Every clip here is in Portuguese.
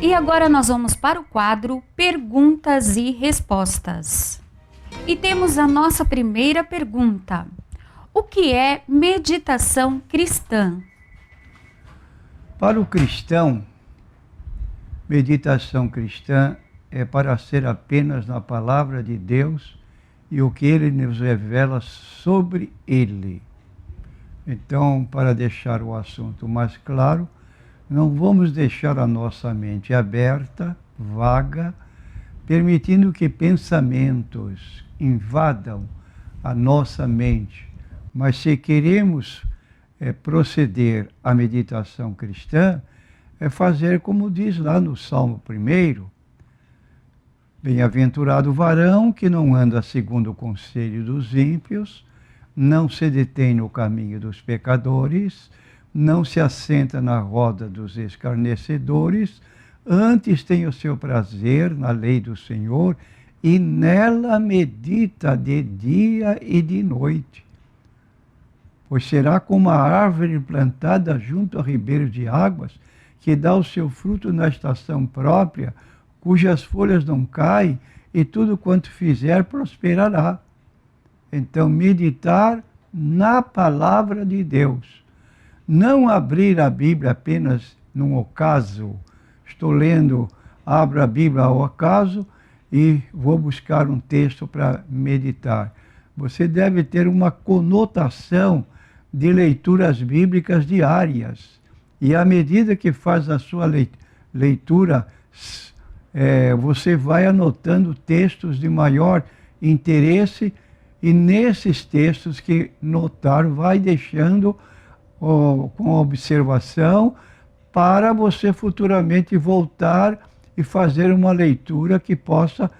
E agora nós vamos para o quadro Perguntas e Respostas. E temos a nossa primeira pergunta. O que é meditação cristã? Para o cristão, meditação cristã é para ser apenas na palavra de Deus e o que Ele nos revela sobre Ele. Então, para deixar o assunto mais claro, não vamos deixar a nossa mente aberta, vaga, permitindo que pensamentos invadam a nossa mente. Mas se queremos proceder à meditação cristã, é fazer como diz lá no Salmo 1, bem-aventurado o varão que não anda segundo o conselho dos ímpios, não se detém no caminho dos pecadores, não se assenta na roda dos escarnecedores, antes tem o seu prazer na lei do Senhor e nela medita de dia e de noite. Pois será como a árvore plantada junto a ribeiros de águas, que dá o seu fruto na estação própria, cujas folhas não caem, e tudo quanto fizer prosperará. Então, meditar na palavra de Deus. Não abrir a Bíblia apenas num ocaso. Estou lendo, abro a Bíblia ao acaso e vou buscar um texto para meditar. Você deve ter uma conotação de leituras bíblicas diárias. E à medida que faz a sua leitura, você vai anotando textos de maior interesse e nesses textos que notar vai deixando com observação para você futuramente voltar e fazer uma leitura que possa,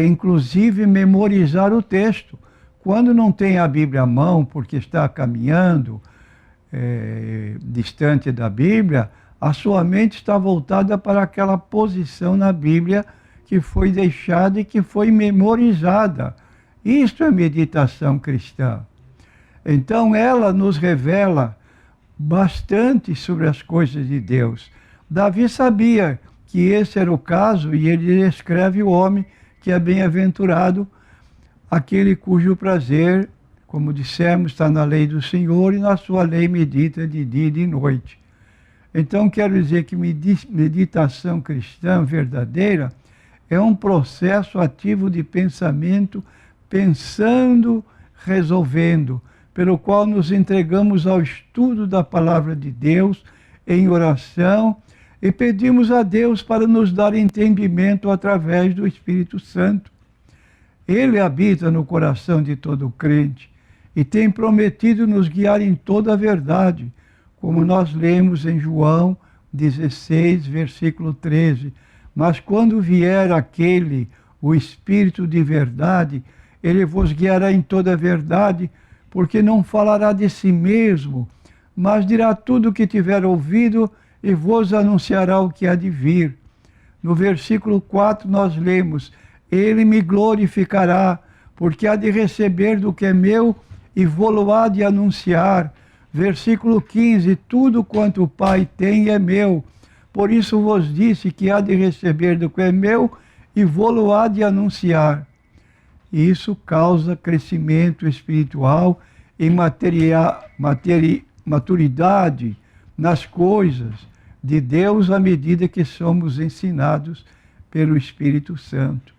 inclusive, memorizar o texto. Quando não tem a Bíblia à mão, porque está caminhando distante da Bíblia, a sua mente está voltada para aquela posição na Bíblia que foi deixada e que foi memorizada. Isto é meditação cristã. Então ela nos revela bastante sobre as coisas de Deus. Davi sabia que esse era o caso e ele descreve o homem que é bem-aventurado, aquele cujo prazer, como dissemos, está na lei do Senhor e na sua lei medita de dia e de noite. Então quero dizer que meditação cristã verdadeira é um processo ativo de pensamento, pensando, resolvendo, pelo qual nos entregamos ao estudo da palavra de Deus em oração e pedimos a Deus para nos dar entendimento através do Espírito Santo. Ele habita no coração de todo crente e tem prometido nos guiar em toda a verdade, como nós lemos em João 16, versículo 13. Mas quando vier aquele, o Espírito de verdade, ele vos guiará em toda a verdade, porque não falará de si mesmo, mas dirá tudo o que tiver ouvido e vos anunciará o que há de vir. No versículo 4 nós lemos, ele me glorificará, porque há de receber do que é meu e vô-lo há de anunciar. Versículo 15, tudo quanto o Pai tem é meu, por isso vos disse que há de receber do que é meu e vô-lo há de anunciar. Isso causa crescimento espiritual e maturidade nas coisas de Deus à medida que somos ensinados pelo Espírito Santo.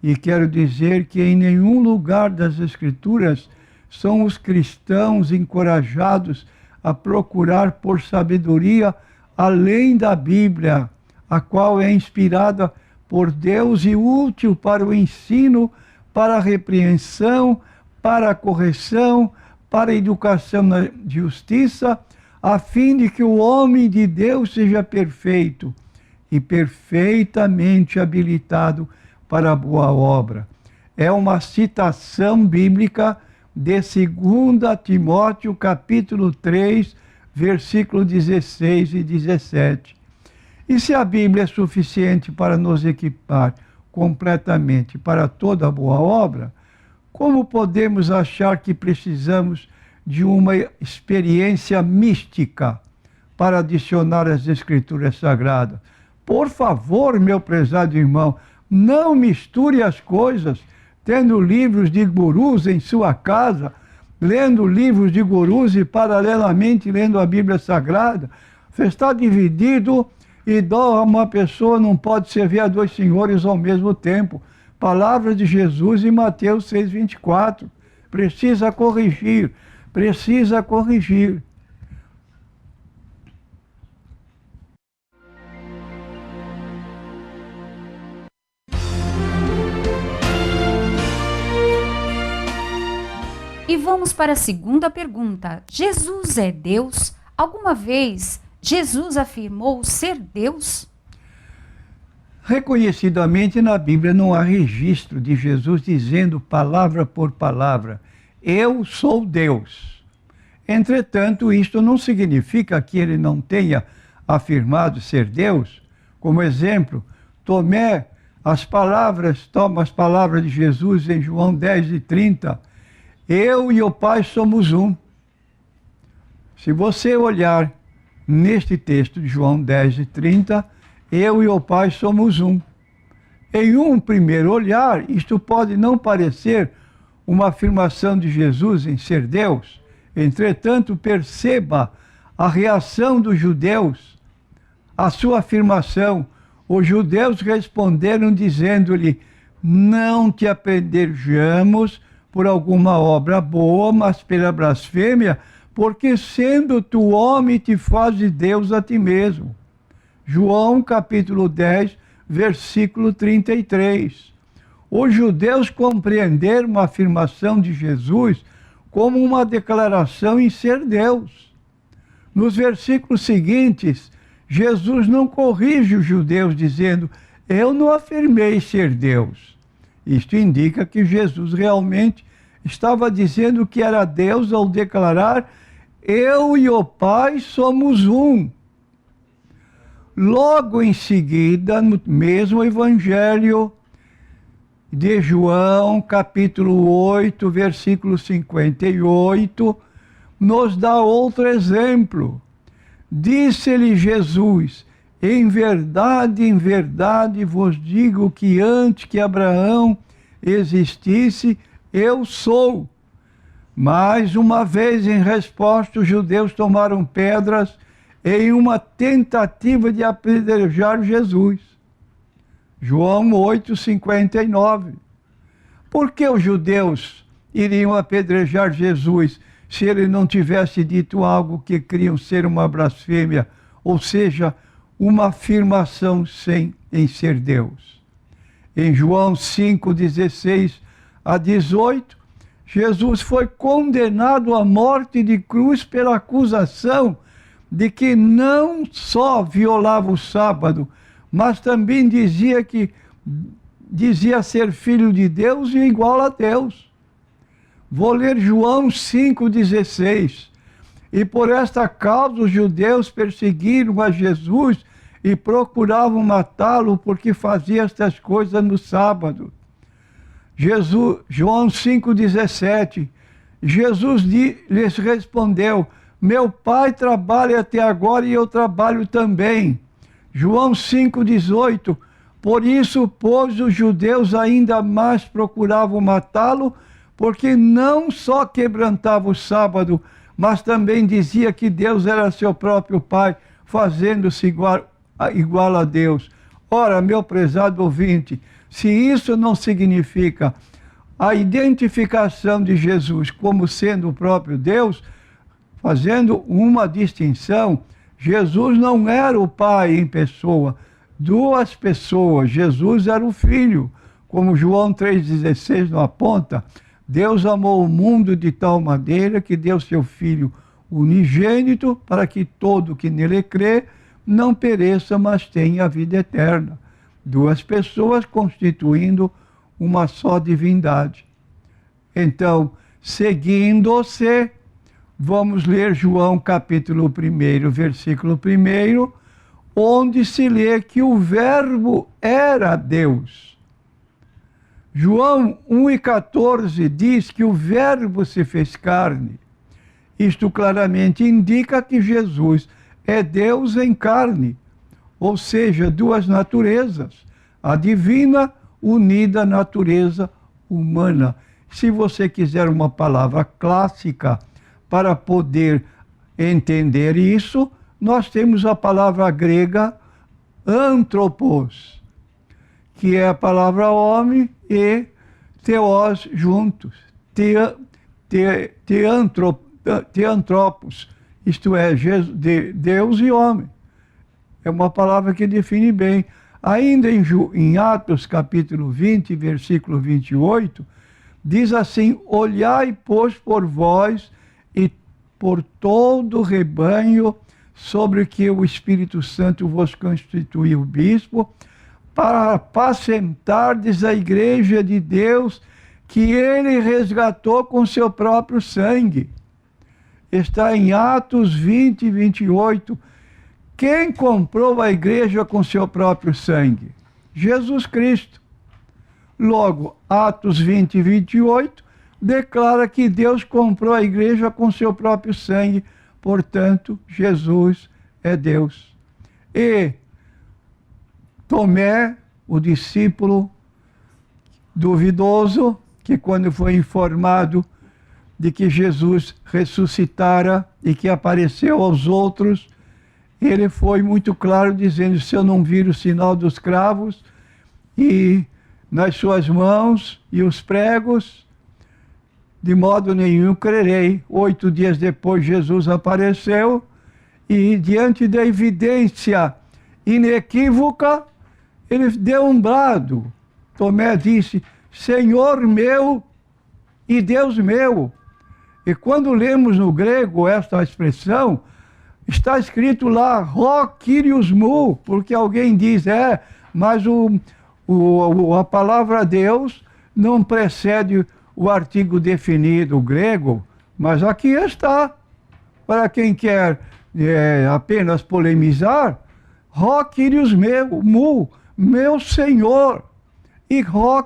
E quero dizer que em nenhum lugar das Escrituras são os cristãos encorajados a procurar por sabedoria além da Bíblia, a qual é inspirada por Deus e útil para o ensino, para a repreensão, para a correção, para a educação na justiça, a fim de que o homem de Deus seja perfeito e perfeitamente habilitado para a boa obra. É uma citação bíblica de 2 Timóteo, capítulo 3, versículo 16 e 17. E se a Bíblia é suficiente para nos equipar completamente para toda boa obra, como podemos achar que precisamos de uma experiência mística para adicionar às Escrituras Sagradas, Por favor, meu prezado irmão, não misture as coisas, tendo livros de gurus em sua casa, lendo livros de gurus e paralelamente lendo a Bíblia Sagrada. Você está dividido e uma pessoa não pode servir a dois senhores ao mesmo tempo. Palavra de Jesus em Mateus 6,24. Precisa corrigir, precisa corrigir. E vamos para a segunda pergunta. Jesus é Deus? Alguma vez Jesus afirmou ser Deus? Reconhecidamente na Bíblia não há registro de Jesus dizendo palavra por palavra, eu sou Deus. Entretanto, isto não significa que ele não tenha afirmado ser Deus. Como exemplo, toma as palavras de Jesus em João 10:30, eu e o Pai somos um. Se você olhar neste texto de João 10:30, eu e o Pai somos um. Em um primeiro olhar, isto pode não parecer uma afirmação de Jesus em ser Deus. Entretanto, perceba a reação dos judeus à sua afirmação. Os judeus responderam dizendo-lhe, não te apedrejamos por alguma obra boa, mas pela blasfêmia, porque sendo tu homem, te fazes Deus a ti mesmo. João capítulo 10, versículo 33. Os judeus compreenderam a afirmação de Jesus como uma declaração em ser Deus. Nos versículos seguintes, Jesus não corrige os judeus dizendo, eu não afirmei ser Deus. Isto indica que Jesus realmente estava dizendo que era Deus ao declarar, eu e o Pai somos um. Logo em seguida, no mesmo Evangelho de João, capítulo 8, versículo 58, nos dá outro exemplo. Disse-lhe Jesus, em verdade vos digo que antes que Abraão existisse, eu sou. Mais uma vez, em resposta, os judeus tomaram pedras em uma tentativa de apedrejar Jesus. João 8:59. Por que os judeus iriam apedrejar Jesus se ele não tivesse dito algo que criam ser uma blasfêmia, ou seja, uma afirmação em ser Deus? Em João 5:16-18, Jesus foi condenado à morte de cruz pela acusação de que não só violava o sábado, mas também dizia ser filho de Deus e igual a Deus. Vou ler João 5,16. E por esta causa os judeus perseguiram a Jesus e procuravam matá-lo porque fazia estas coisas no sábado. João 5,17. Jesus lhes respondeu, meu Pai trabalha até agora e eu trabalho também. João 5,18. Por isso, pois, os judeus ainda mais procuravam matá-lo, porque não só quebrantava o sábado, mas também dizia que Deus era seu próprio Pai, fazendo-se igual a Deus. Ora, meu prezado ouvinte, se isso não significa a identificação de Jesus como sendo o próprio Deus, fazendo uma distinção, Jesus não era o Pai em pessoa, duas pessoas, Jesus era o Filho, como João 3,16 não aponta, Deus amou o mundo de tal maneira que deu seu Filho unigênito para que todo que nele crê não pereça, mas tenha a vida eterna. Duas pessoas constituindo uma só divindade. Então, seguindo-se, vamos ler João capítulo 1, versículo 1, onde se lê que o Verbo era Deus. João 1,14 diz que o Verbo se fez carne. Isto claramente indica que Jesus é Deus em carne. ou seja, duas naturezas, a divina unida à natureza humana. Se você quiser uma palavra clássica para poder entender isso, nós temos a palavra grega anthropos, que é a palavra homem e theos juntos, theanthropos, isto é, Deus e homem. É uma palavra que define bem. Ainda em Atos capítulo 20, versículo 28, diz assim: olhai, pois, por vós e por todo o rebanho sobre que o Espírito Santo vos constituiu bispo, para apacentardes a igreja de Deus, que ele resgatou com seu próprio sangue. Está em Atos 20, 28. Quem comprou a igreja com seu próprio sangue? Jesus Cristo. Logo, Atos 20, 28, declara que Deus comprou a igreja com seu próprio sangue, portanto, Jesus é Deus. E Tomé, o discípulo duvidoso, que quando foi informado de que Jesus ressuscitara e que apareceu aos outros, ele foi muito claro dizendo: se eu não vir o sinal dos cravos e nas suas mãos e os pregos, de modo nenhum crerei. 8 dias depois Jesus apareceu e, diante da evidência inequívoca, ele deu um brado. Tomé disse: Senhor meu e Deus meu. E quando lemos no grego esta expressão, está escrito lá, Rho Kyrios Mu, porque alguém diz, mas a palavra Deus não precede o artigo definido grego, mas aqui está. Para quem quer apenas polemizar, Rho Kyrios Mu, meu Senhor, e Rho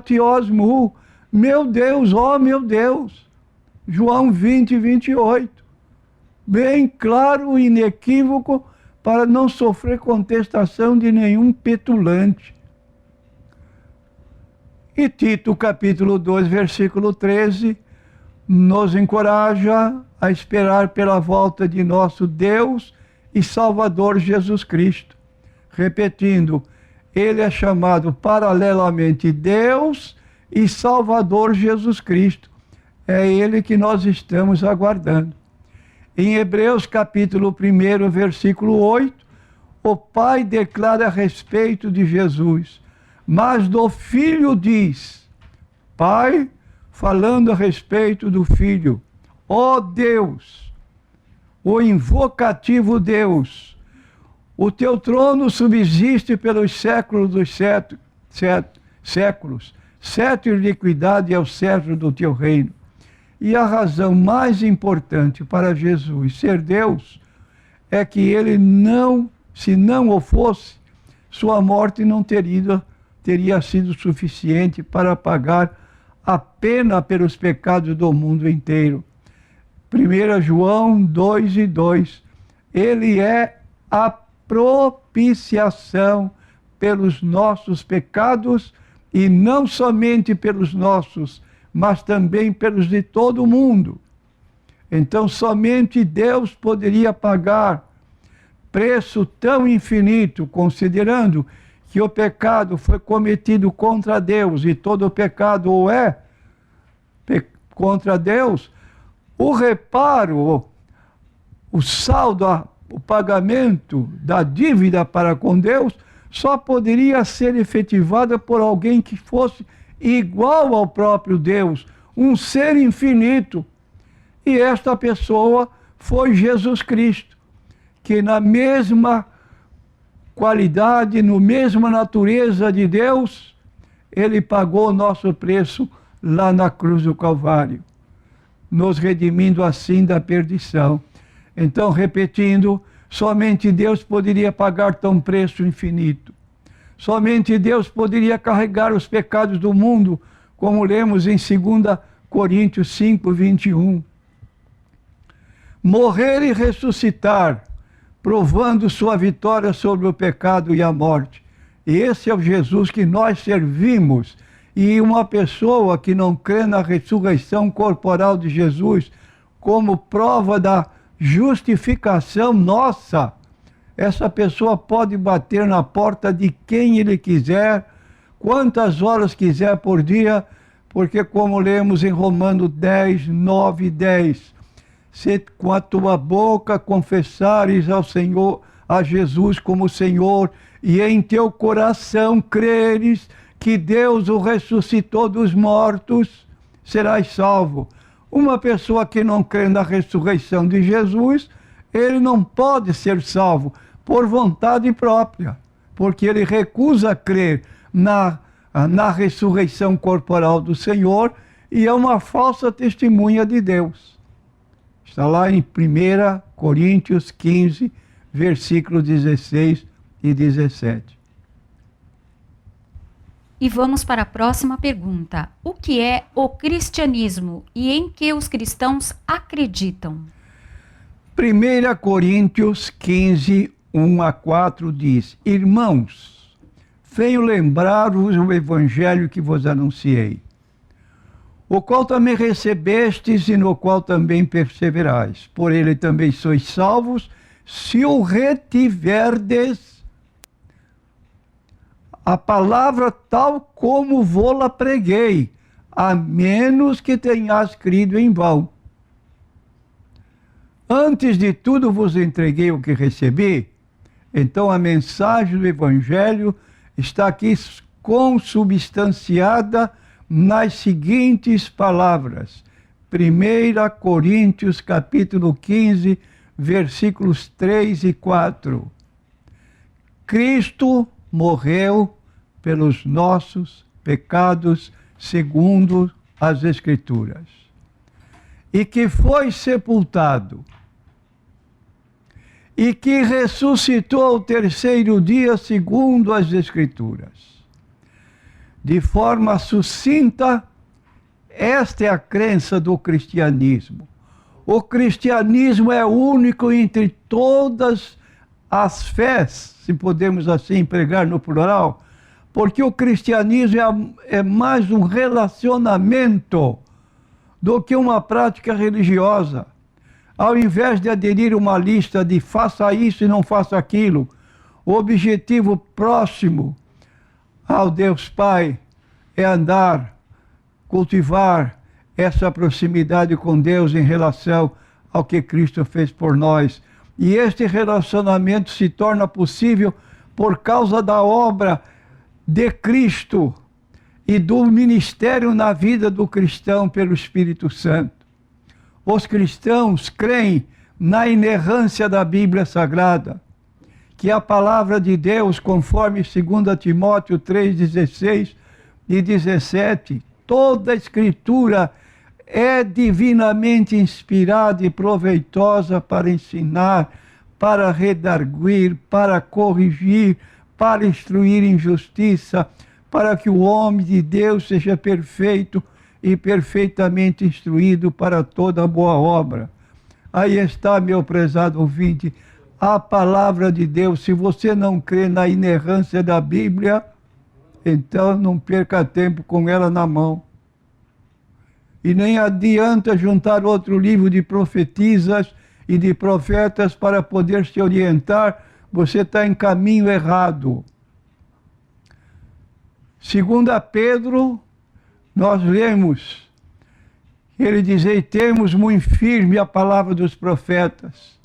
Theos Mu, meu Deus, ó meu Deus. João 20, 28. Bem claro e inequívoco para não sofrer contestação de nenhum petulante. E Tito, capítulo 2, versículo 13, nos encoraja a esperar pela volta de nosso Deus e Salvador Jesus Cristo. Repetindo, ele é chamado paralelamente Deus e Salvador Jesus Cristo. É ele que nós estamos aguardando. Em Hebreus capítulo 1, versículo 8, o Pai declara a respeito de Jesus, mas do Filho diz, Pai, falando a respeito do Filho, ó Deus, o invocativo Deus, o teu trono subsiste pelos séculos dos séculos, cetro de iniquidade é o cetro do teu reino. E a razão mais importante para Jesus ser Deus é que ele não, se não o fosse, sua morte não teria sido suficiente para pagar a pena pelos pecados do mundo inteiro. 1 João 2 e 2. Ele é a propiciação pelos nossos pecados, e não somente pelos nossos, mas também pelos de todo o mundo. Então, somente Deus poderia pagar preço tão infinito, considerando que o pecado foi cometido contra Deus, e todo pecado o é contra Deus. O reparo, o saldo, o pagamento da dívida para com Deus só poderia ser efetivado por alguém que fosse igual ao próprio Deus, um ser infinito. E esta pessoa foi Jesus Cristo, que na mesma qualidade, na mesma natureza de Deus, ele pagou o nosso preço lá na cruz do Calvário, nos redimindo assim da perdição. Então, repetindo, somente Deus poderia pagar tão preço infinito. Somente Deus poderia carregar os pecados do mundo, como lemos em 2 Coríntios 5, 21. Morrer e ressuscitar provando sua vitória sobre o pecado e a morte. E esse é o Jesus que nós servimos. E uma pessoa que não crê na ressurreição corporal de Jesus como prova da justificação nossa, essa pessoa pode bater na porta de quem ele quiser, quantas horas quiser por dia, porque como lemos em Romanos 10, 9 e 10, se com a tua boca confessares ao Senhor, a Jesus como Senhor, e em teu coração creres que Deus o ressuscitou dos mortos, serás salvo. Uma pessoa que não crê na ressurreição de Jesus, ele não pode ser salvo por vontade própria, porque ele recusa crer na ressurreição corporal do Senhor e é uma falsa testemunha de Deus. Está lá em 1 Coríntios 15, versículos 16 e 17. E vamos para a próxima pergunta. O que é o cristianismo e em que os cristãos acreditam? 1 Coríntios 15, 1 a 4 diz: Irmãos, venho lembrar-vos o evangelho que vos anunciei, o qual também recebestes e no qual também perseverais. Por ele também sois salvos, se o retiverdes a palavra tal como vô-la preguei, a menos que tenhas crido em vão. Antes de tudo vos entreguei o que recebi. Então a mensagem do Evangelho está aqui consubstanciada nas seguintes palavras. 1 Coríntios capítulo 15, versículos 3 e 4. Cristo morreu pelos nossos pecados, segundo as Escrituras, e que foi sepultado, e que ressuscitou ao terceiro dia, segundo as Escrituras. De forma sucinta, esta é a crença do cristianismo. O cristianismo é único entre todas as fés, se podemos assim empregar no plural, porque o cristianismo é mais um relacionamento do que uma prática religiosa. Ao invés de aderir a uma lista de faça isso e não faça aquilo, o objetivo próximo ao Deus Pai é andar, cultivar essa proximidade com Deus em relação ao que Cristo fez por nós. E este relacionamento se torna possível por causa da obra de Cristo e do ministério na vida do cristão pelo Espírito Santo. Os cristãos creem na inerrância da Bíblia Sagrada, que a palavra de Deus, conforme 2 Timóteo 3,16 e 17, toda a Escritura é divinamente inspirada e proveitosa para ensinar, para redarguir, para corrigir, para instruir em justiça, para que o homem de Deus seja perfeito e perfeitamente instruído para toda boa obra. Aí está, meu prezado ouvinte, a palavra de Deus. Se você não crê na inerrância da Bíblia, então não perca tempo com ela na mão. E nem adianta juntar outro livro de profetisas e de profetas para poder se orientar, você está em caminho errado. 2 Pedro, nós lemos, ele diz: e temos muito firme a palavra dos profetas,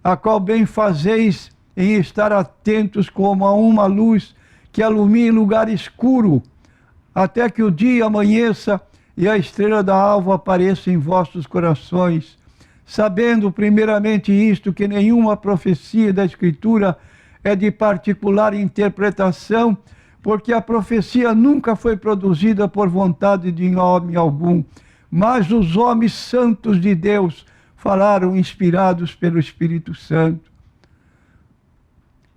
a qual bem fazeis em estar atentos como a uma luz que alumia lugar escuro, até que o dia amanheça e a estrela da alva apareça em vossos corações, sabendo primeiramente isto, que nenhuma profecia da Escritura é de particular interpretação, porque a profecia nunca foi produzida por vontade de homem algum, mas os homens santos de Deus falaram inspirados pelo Espírito Santo.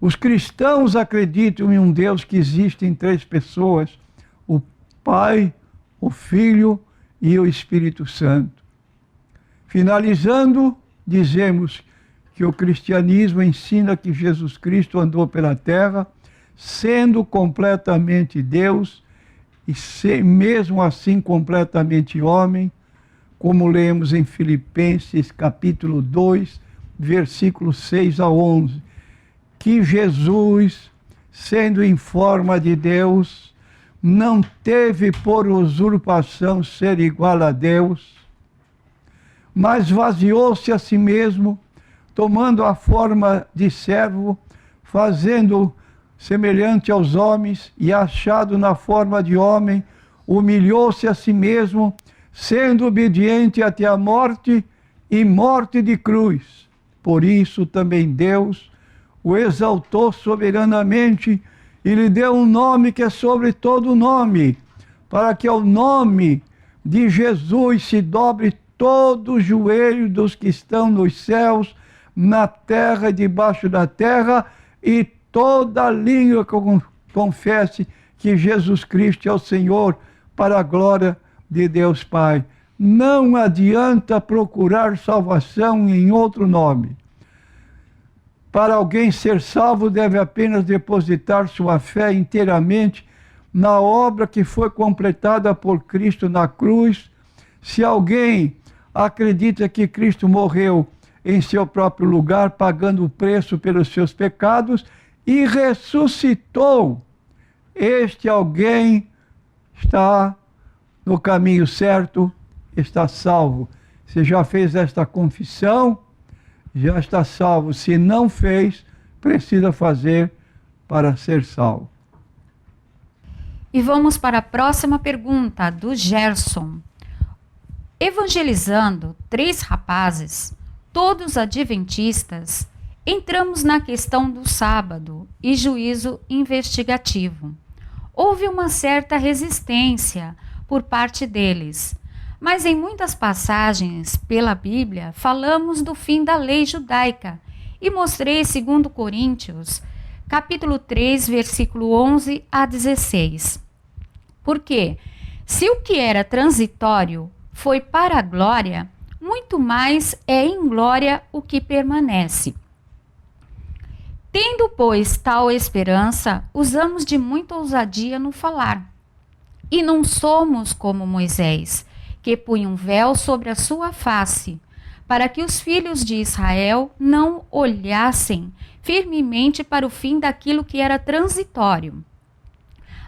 Os cristãos acreditam em um Deus que existe em três pessoas: o Pai, o Filho e o Espírito Santo. Finalizando, dizemos que o cristianismo ensina que Jesus Cristo andou pela terra, sendo completamente Deus e mesmo assim completamente homem, como lemos em Filipenses capítulo 2, versículos 6 a 11, que Jesus, sendo em forma de Deus, não teve por usurpação ser igual a Deus, mas esvaziou-se a si mesmo, tomando a forma de servo, fazendo semelhante aos homens, e achado na forma de homem, humilhou-se a si mesmo, sendo obediente até a morte e morte de cruz. Por isso também Deus o exaltou soberanamente e lhe deu um nome que é sobre todo nome, para que ao nome de Jesus se dobre todo o joelho dos que estão nos céus, na terra e debaixo da terra, e toda língua confesse que Jesus Cristo é o Senhor, para a glória de Deus Pai. Não adianta procurar salvação em outro nome. Para alguém ser salvo, deve apenas depositar sua fé inteiramente na obra que foi completada por Cristo na cruz. Se alguém acredita que Cristo morreu em seu próprio lugar, pagando o preço pelos seus pecados, e ressuscitou, este alguém está no caminho certo, está salvo. Se já fez esta confissão, já está salvo. Se não fez, precisa fazer para ser salvo. E vamos para a próxima pergunta, do Gerson. Evangelizando 3 rapazes, todos adventistas, entramos na questão do sábado e juízo investigativo. Houve uma certa resistência por parte deles, mas em muitas passagens pela Bíblia falamos do fim da lei judaica e mostrei 2 Coríntios, capítulo 3, versículo 11 a 16. Porque se o que era transitório foi para a glória, muito mais é em glória o que permanece. Tendo, pois, tal esperança, usamos de muita ousadia no falar. E não somos como Moisés, que punha um véu sobre a sua face, para que os filhos de Israel não olhassem firmemente para o fim daquilo que era transitório.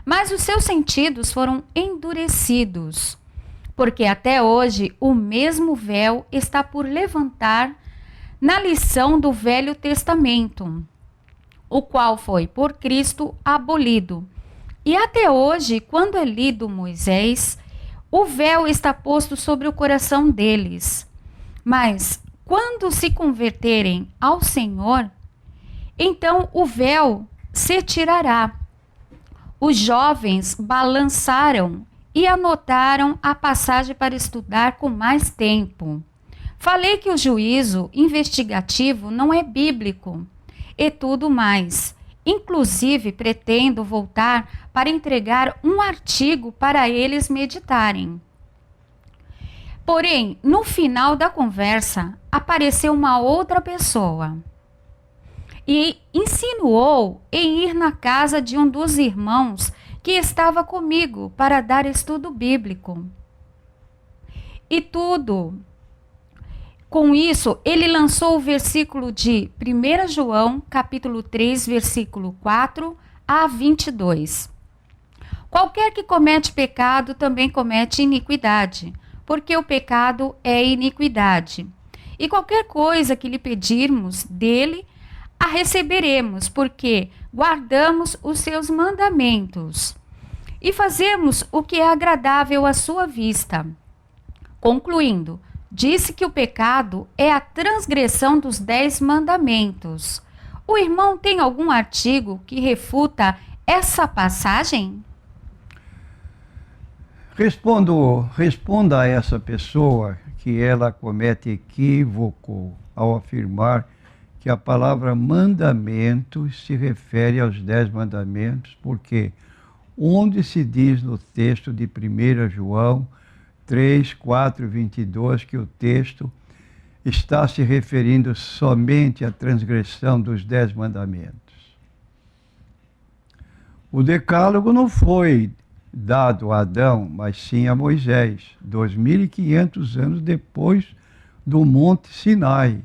Mas os seus sentidos foram endurecidos, porque até hoje o mesmo véu está por levantar na lição do Velho Testamento, o qual foi por Cristo abolido. E até hoje, quando é lido Moisés, o véu está posto sobre o coração deles. Mas, quando se converterem ao Senhor, então o véu se tirará. Os jovens balançaram e anotaram a passagem para estudar com mais tempo. Falei que o juízo investigativo não é bíblico e tudo mais. Inclusive, pretendo voltar para entregar um artigo para eles meditarem. Porém, no final da conversa, apareceu uma outra pessoa e insinuou em ir na casa de um dos irmãos que estava comigo para dar estudo bíblico. E tudo. Com isso, ele lançou o versículo de 1 João, capítulo 3, versículo 4 a 22. Qualquer que comete pecado também comete iniquidade, porque o pecado é iniquidade. E qualquer coisa que lhe pedirmos dele, a receberemos, porque guardamos os seus mandamentos e fazemos o que é agradável à sua vista. Concluindo, disse que o pecado é a transgressão dos 10 mandamentos. O irmão tem algum artigo que refuta essa passagem? Responda a essa pessoa que ela comete equívoco ao afirmar que a palavra mandamento se refere aos 10 mandamentos, porque onde se diz no texto de 1 João 3, 4 e 22 que o texto está se referindo somente à transgressão dos 10 mandamentos. O decálogo não foi dado a Adão, mas sim a Moisés, 2.500 anos depois do Monte Sinai.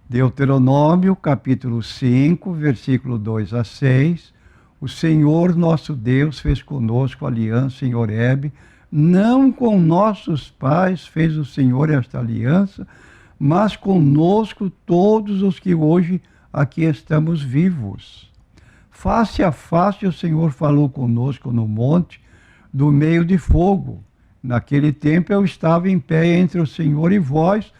Deuteronômio, capítulo 5, versículo 2 a 6. O Senhor nosso Deus fez conosco aliança em Horebe, não com nossos pais fez o Senhor esta aliança, mas conosco todos os que hoje aqui estamos vivos. Face a face o Senhor falou conosco no monte, do meio de fogo. Naquele tempo eu estava em pé entre o Senhor e vós,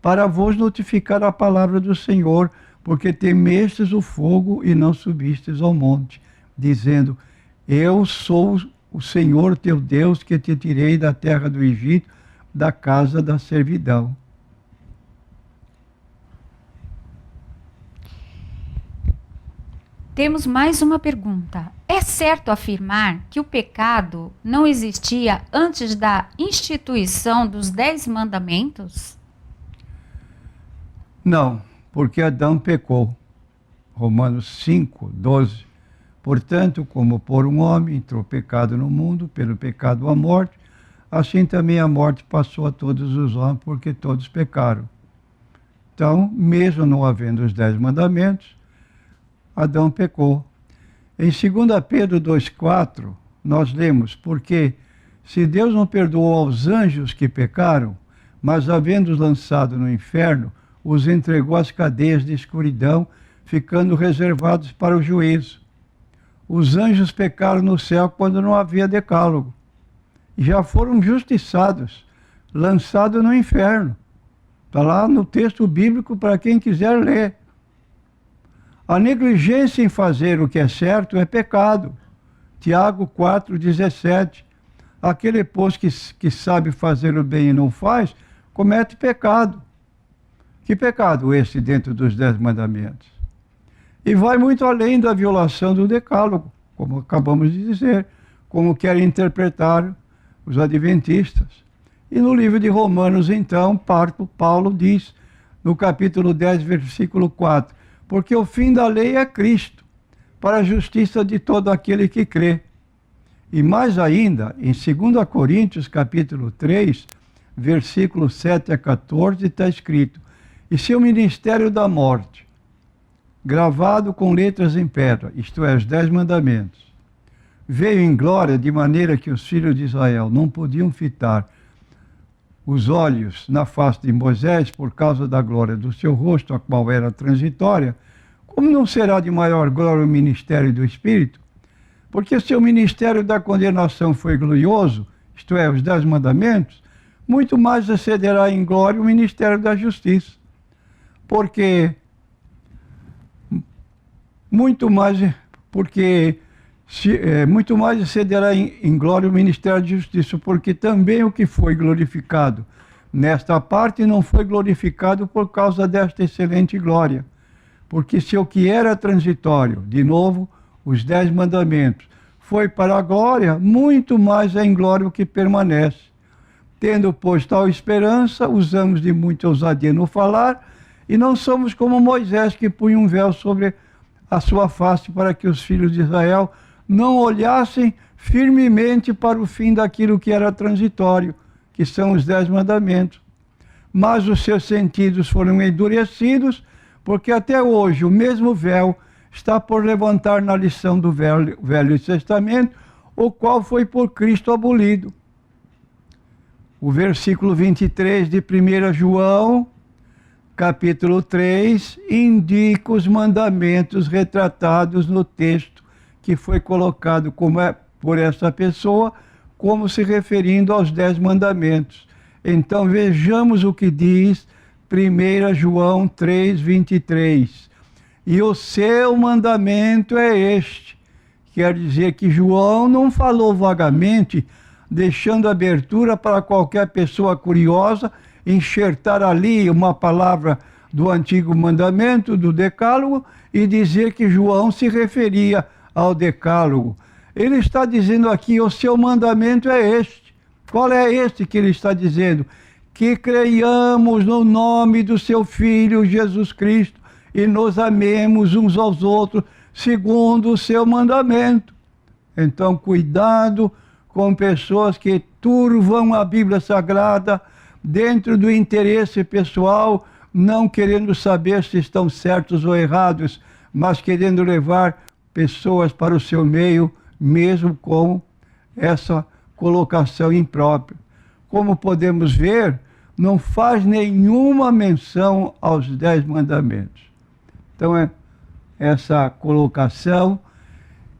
para vos notificar a palavra do Senhor, porque temestes o fogo e não subistes ao monte, dizendo, eu sou o Senhor teu Deus que te tirei da terra do Egito, da casa da servidão. Temos mais uma pergunta. É certo afirmar que o pecado não existia antes da instituição dos 10 mandamentos? Não, porque Adão pecou. Romanos 5, 12. Portanto, como por um homem entrou o pecado no mundo, pelo pecado a morte, assim também a morte passou a todos os homens, porque todos pecaram. Então, mesmo não havendo os 10 mandamentos, Adão pecou. Em 2 Pedro 2,4, nós lemos, porque se Deus não perdoou aos anjos que pecaram, mas havendo-os lançado no inferno, os entregou às cadeias de escuridão, ficando reservados para o juízo. Os anjos pecaram no céu quando não havia decálogo. E já foram justiçados, lançados no inferno. Está lá no texto bíblico para quem quiser ler. A negligência em fazer o que é certo é pecado. Tiago 4,17. Aquele, pois, que sabe fazer o bem e não faz, comete pecado. Que pecado esse dentro dos 10 mandamentos? E vai muito além da violação do decálogo, como acabamos de dizer, como querem interpretar os adventistas. E no livro de Romanos, então, Paulo diz, no capítulo 10, versículo 4, porque o fim da lei é Cristo, para a justiça de todo aquele que crê. E mais ainda, em 2 Coríntios, capítulo 3, versículos 7 a 14, está escrito, e se o ministério da morte, gravado com letras em pedra, isto é, os 10 mandamentos, veio em glória de maneira que os filhos de Israel não podiam fitar os olhos na face de Moisés por causa da glória do seu rosto, a qual era transitória, como não será de maior glória o ministério do Espírito? Porque se o ministério da condenação foi glorioso, isto é, os 10 mandamentos, muito mais excederá em glória o ministério da justiça. Porque muito mais excederá em glória o ministério da justiça, porque também o que foi glorificado nesta parte não foi glorificado por causa desta excelente glória. Porque se o que era transitório, de novo, os 10 mandamentos, foi para a glória, muito mais é em glória o que permanece. Tendo, pois, tal esperança, usamos de muita ousadia no falar, e não somos como Moisés, que punha um véu sobre a sua face para que os filhos de Israel não olhassem firmemente para o fim daquilo que era transitório, que são os 10 mandamentos. Mas os seus sentidos foram endurecidos, porque até hoje o mesmo véu está por levantar na lição do Velho Testamento, o qual foi por Cristo abolido. O versículo 23 de 1 João, capítulo 3, indica os mandamentos retratados no texto que foi colocado por essa pessoa, como se referindo aos 10 mandamentos. Então vejamos o que diz 1 João 3, 23. E o seu mandamento é este. Quer dizer que João não falou vagamente, deixando abertura para qualquer pessoa curiosa enxertar ali uma palavra do antigo mandamento, do decálogo, e dizer que João se referia ao decálogo. Ele está dizendo aqui, o seu mandamento é este. Qual é este que ele está dizendo? que creiamos no nome do seu Filho Jesus Cristo e nos amemos uns aos outros, segundo o seu mandamento. Então, cuidado com pessoas que turvam a Bíblia Sagrada dentro do interesse pessoal, não querendo saber se estão certos ou errados, mas querendo levar pessoas para o seu meio, mesmo com essa colocação imprópria. Como podemos ver, não faz nenhuma menção aos 10 mandamentos. Então, essa colocação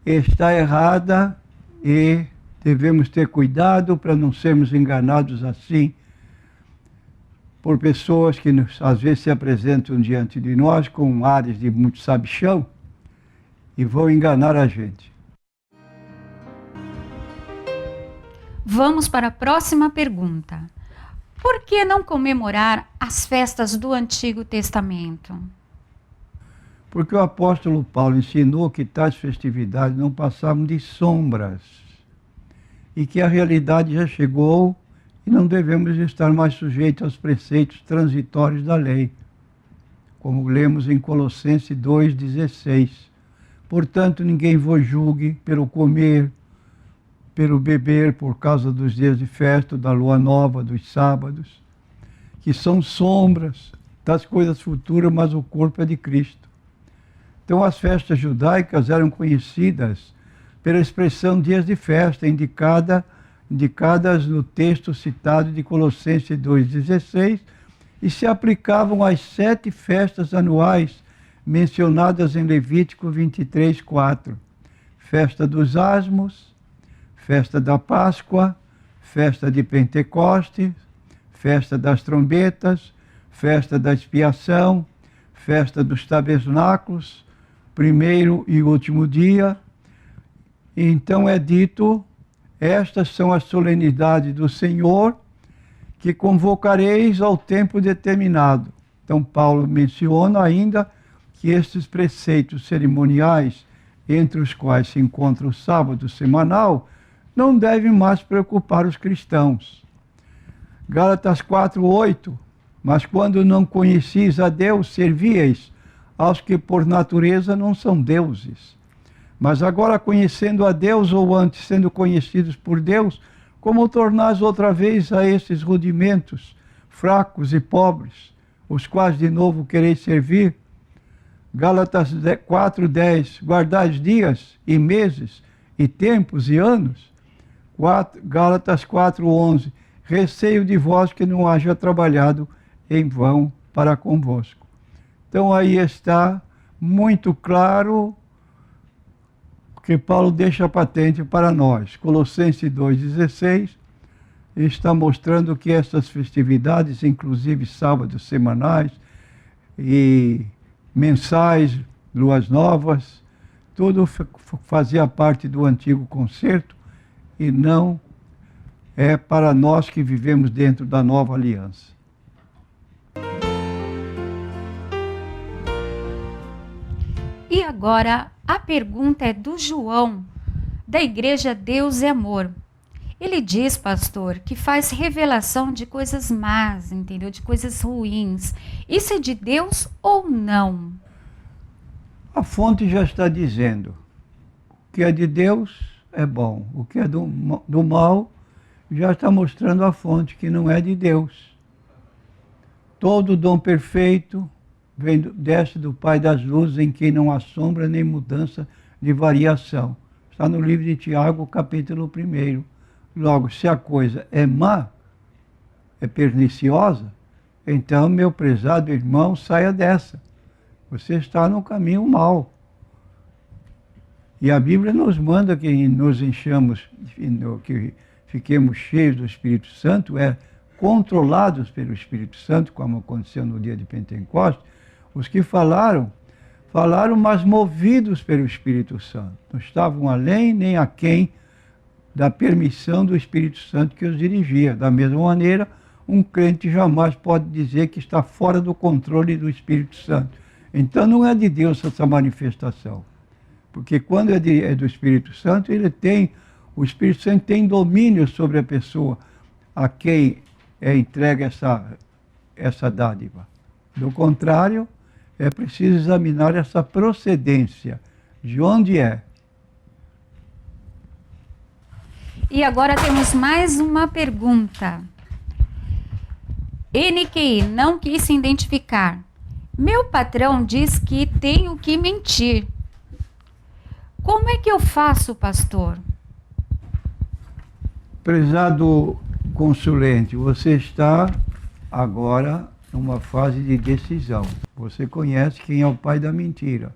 está errada e devemos ter cuidado para não sermos enganados assim por pessoas que às vezes se apresentam diante de nós com ares de muito sabichão e vão enganar a gente. Vamos para a próxima pergunta. Por que não comemorar as festas do Antigo Testamento? Porque o apóstolo Paulo ensinou que tais festividades não passavam de sombras e que a realidade já chegou e não devemos estar mais sujeitos aos preceitos transitórios da lei, como lemos em Colossenses 2,16. Portanto, ninguém vos julgue pelo comer, pelo beber, por causa dos dias de festa, da lua nova, dos sábados, que são sombras das coisas futuras, mas o corpo é de Cristo. Então, as festas judaicas eram conhecidas pela expressão dias de festa, indicadas no texto citado de Colossenses 2,16, e se aplicavam às 7 festas anuais mencionadas em Levítico 23:4. Festa dos Asmos, festa da Páscoa, festa de Pentecostes, festa das trombetas, festa da expiação, festa dos tabernáculos, primeiro e último dia. Então é dito, estas são as solenidades do Senhor, que convocareis ao tempo determinado. Então Paulo menciona ainda que estes preceitos cerimoniais, entre os quais se encontra o sábado semanal, não devem mais preocupar os cristãos. Gálatas 4:8, mas quando não conhecis a Deus, servíeis aos que por natureza não são deuses. Mas agora, conhecendo a Deus, ou antes sendo conhecidos por Deus, como tornais outra vez a esses rudimentos, fracos e pobres, os quais de novo quereis servir? Gálatas 4:10, guardais dias e meses e tempos e anos. Gálatas 4:11, receio de vós que não haja trabalhado em vão para convosco. Então aí está muito claro que Paulo deixa patente para nós. Colossenses 2,16 está mostrando que essas festividades, inclusive sábados semanais e mensais, luas novas, tudo fazia parte do antigo concerto e não é para nós que vivemos dentro da nova aliança. E agora a pergunta é do João, da Igreja Deus é Amor. Ele diz, pastor, que faz revelação de coisas más, entendeu? De coisas ruins. Isso é de Deus ou não? A fonte já está dizendo: o que é de Deus é bom, o que é do mal já está mostrando a fonte que não é de Deus. Todo dom perfeito desce do Pai das luzes, em quem não há sombra nem mudança de variação. Está no livro de Tiago, capítulo 1. Logo, se a coisa é má, é perniciosa, então, meu prezado irmão, saia dessa. Você está no caminho mau. E a Bíblia nos manda que nos enchamos, que fiquemos cheios do Espírito Santo, controlados pelo Espírito Santo, como aconteceu no dia de Pentecostes. Os que falaram, mas movidos pelo Espírito Santo. Não estavam além nem aquém da permissão do Espírito Santo que os dirigia. Da mesma maneira, um crente jamais pode dizer que está fora do controle do Espírito Santo. Então não é de Deus essa manifestação. Porque quando é do Espírito Santo, o Espírito Santo tem domínio sobre a pessoa a quem é entregue essa dádiva. Do contrário, é preciso examinar essa procedência, de onde é. E agora temos mais uma pergunta. NQI não quis se identificar. Meu patrão diz que tenho que mentir. Como é que eu faço, pastor? Prezado consulente, você está agora numa fase de decisão. Você conhece quem é o pai da mentira.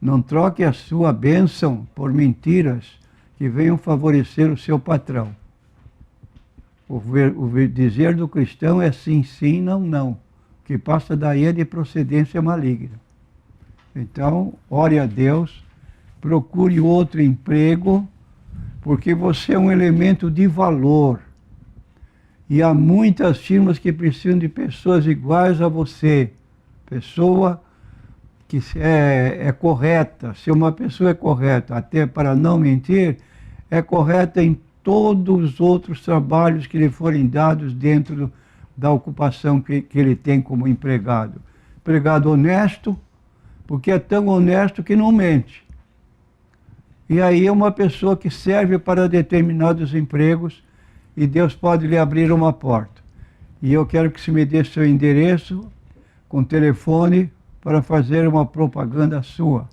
Não troque a sua bênção por mentiras que venham favorecer o seu patrão. O dizer do cristão é sim, sim, não, não. O que passa daí é de procedência maligna. Então, ore a Deus, procure outro emprego, porque você é um elemento de valor. E há muitas firmas que precisam de pessoas iguais a você. Pessoa que é correta. Se uma pessoa é correta, até para não mentir, é correta em todos os outros trabalhos que lhe forem dados dentro da ocupação que ele tem como empregado. Empregado honesto, porque é tão honesto que não mente. E aí é uma pessoa que serve para determinados empregos e Deus pode lhe abrir uma porta. E eu quero que você me dê seu endereço com telefone para fazer uma propaganda sua.